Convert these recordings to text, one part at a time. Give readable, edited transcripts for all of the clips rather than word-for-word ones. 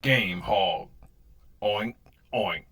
Game hog. Oink, oink.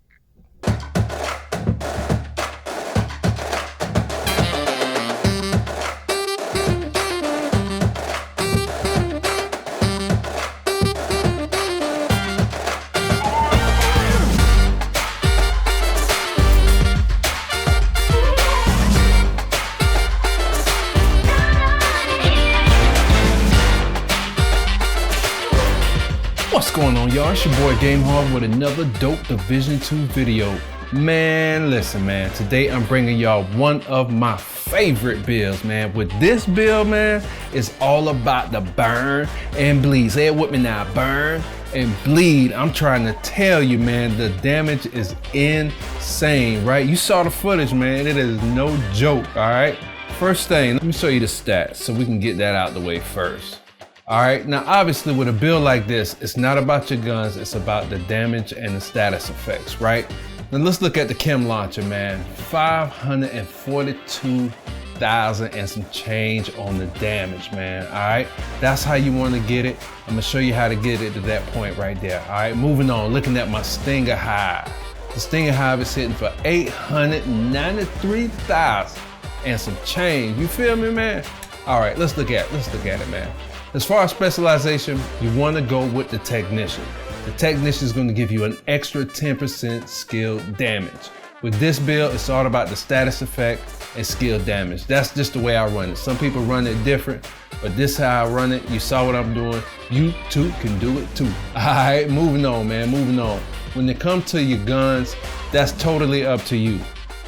What's going on, y'all? It's your boy Game Hog with another dope Division 2 video. Man, listen, man. Today I'm bringing y'all one of my favorite builds, man. With this build, man, it's all about the burn and bleed. Say it with me now, burn and bleed. I'm trying to tell you, man, the damage is insane, right? You saw the footage, man. It is no joke, all right? First thing, let me show you the stats so we can get that out the way first. All right, now obviously with a build like this, it's not about your guns, it's about the damage and the status effects, right? Now let's look at the chem launcher, man. 542,000 and some change on the damage, man, all right? That's how you wanna get it. I'm gonna show you how to get it to that point right there, all right? Moving on, looking at my Stinger Hive. The Stinger Hive is hitting for 893,000 and some change, you feel me, man? All right, let's look at it, man. As far as specialization, you want to go with the technician. The technician is going to give you an extra 10% skill damage. With this build, it's all about the status effect and skill damage. That's just the way I run it. Some people run it different, but this is how I run it. You saw what I'm doing. You too can do it too. All right, moving on, man, moving on. When it comes to your guns, that's totally up to you.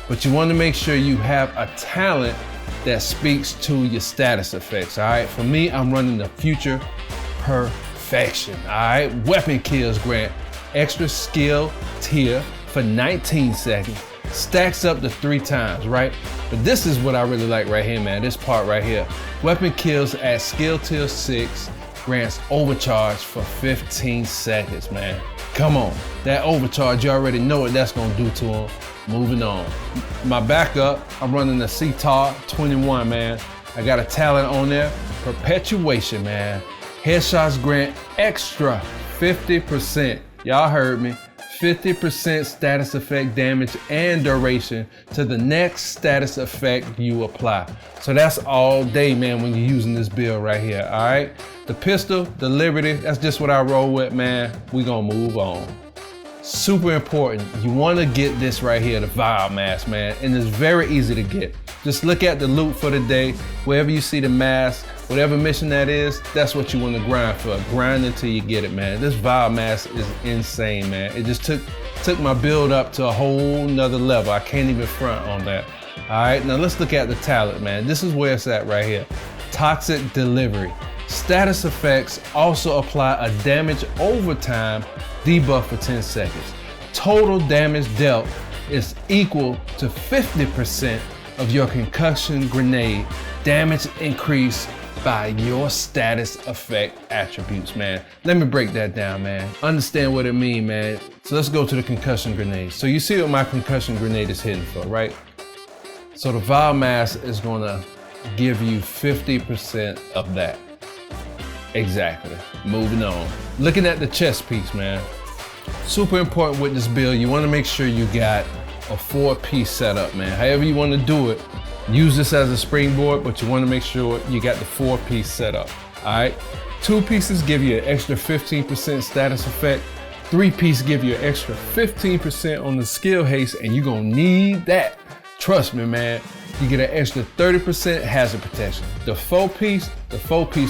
But you want to make sure you have a talent that speaks to your status effects, all right? For me, I'm running the Future Perfection, all right? Weapon kills grant extra skill tier for 19 seconds, stacks up to 3 times, right? But this is what I really like right here, man, this part right here. Weapon kills at skill tier 6 grants overcharge for 15 seconds, man. Come on, that overcharge, you already know what that's gonna do to him. Moving on. My backup, I'm running the CTAR 21, man. I got a talent on there, Perpetuation, man. Headshots grant extra 50%. Y'all heard me. 50% status effect damage and duration to the next status effect you apply. So that's all day, man, when you're using this build right here, all right? The pistol, the Liberty, that's just what I roll with, man. We gonna move on. Super important, you wanna get this right here, the Vial Mask, man, and it's very easy to get. Just look at the loot for the day, wherever you see the mask, whatever mission that is, that's what you wanna grind for. Grind until you get it, man. This Vial Mask is insane, man. It just took my build up to a whole nother level. I can't even front on that. All right, now let's look at the talent, man. This is where it's at right here. Toxic Delivery. Status effects also apply a damage overtime debuff for 10 seconds. Total damage dealt is equal to 50% of your concussion grenade damage increased by your status effect attributes, man. Let me break that down, man. Understand what it means, man. So let's go to the concussion grenade. So you see what my concussion grenade is hitting for, right? So the Vial Mask is gonna give you 50% of that. Exactly. Moving on. Looking at the chest piece, man. Super important with this build, you want to make sure you got a 4-piece setup, man. However you want to do it, use this as a springboard, but you want to make sure you got the 4-piece setup. All right. 2 pieces give you an extra 15% status effect. 3 pieces give you an extra 15% on the skill haste, and you're gonna need that. Trust me, man. You get an extra 30% hazard protection. The 4-piece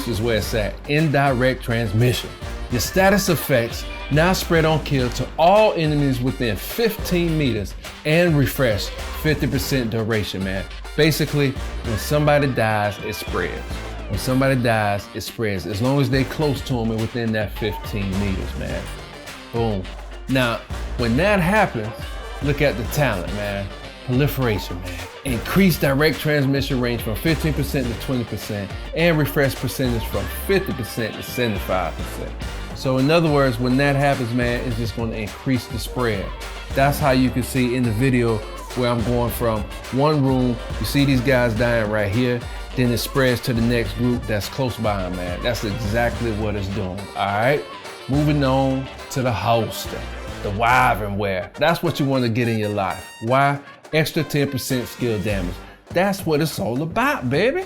is where it's at, indirect transmission. Your status effects now spread on kill to all enemies within 15 meters and refresh 50% duration, man. Basically, when somebody dies, it spreads. When somebody dies, it spreads. As long as they close to them and within that 15 meters, man. Boom. Now, when that happens, look at the talent, man. Proliferation, man. Increase direct transmission range from 15% to 20% and refresh percentage from 50% to 75%. So in other words, when that happens, man, it's just going to increase the spread. That's how you can see in the video where I'm going from one room, you see these guys dying right here, then it spreads to the next group that's close by, man. That's exactly what it's doing, all right? Moving on to the holster, the wyvern wear. That's what you want to get in your life. Why? Extra 10% skill damage. That's what it's all about, baby.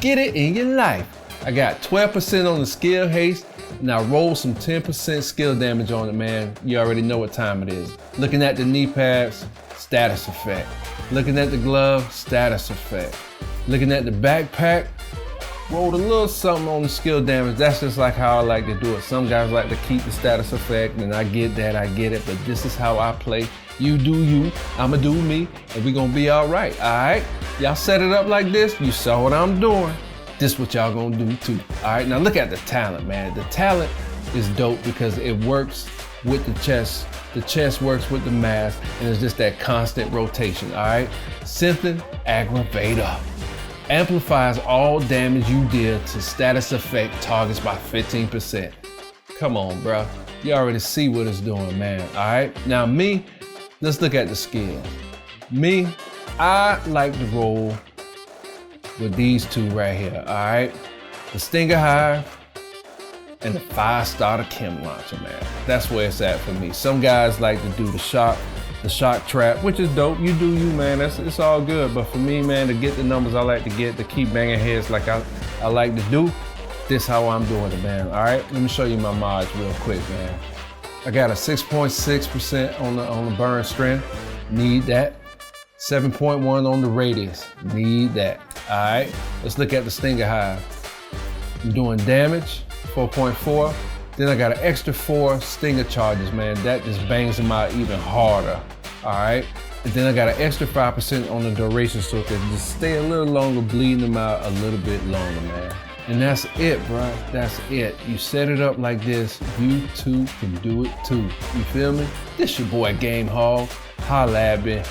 Get it in your life. I got 12% on the skill haste. Now roll some 10% skill damage on it, man. You already know what time it is. Looking at the knee pads, status effect. Looking at the glove, status effect. Looking at the backpack, rolled a little something on the skill damage. That's just like how I like to do it. Some guys like to keep the status effect, and I get that, I get it, but this is how I play. You do you, I'ma do me, and we gonna be all right, all right? Y'all set it up like this, you saw what I'm doing. This what y'all gonna do too, all right? Now look at the talent, man. The talent is dope because it works with the chest. The chest works with the mask, and it's just that constant rotation, all right? Symptom Aggravator. Amplifies all damage you deal to status effect targets by 15%. Come on, bro. You already see what it's doing, man, all right? Now me, let's look at the skills. Me, I like to roll with these two right here, all right? The Stinger Hive and the 5-starter Chem Launcher, man. That's where it's at for me. Some guys like to do the shock trap, which is dope. You do you, man. It's all good. But for me, man, to get the numbers I like to get, to keep banging heads like I like to do, this how I'm doing it, man. All right, let me show you my mods real quick, man. I got a 6.6% on the burn strength. Need that. 7.1 on the radius. Need that. All right, let's look at the Stinger Hive. I'm doing damage, 4.4. Then I got an extra 4 stinger charges, man. That just bangs them out even harder, all right? And then I got an extra 5% on the duration so it can just stay a little longer, bleeding them out a little bit longer, man. And that's it, bro. That's it. You set it up like this, you too can do it too. You feel me? This your boy Game Hog. Holla at me.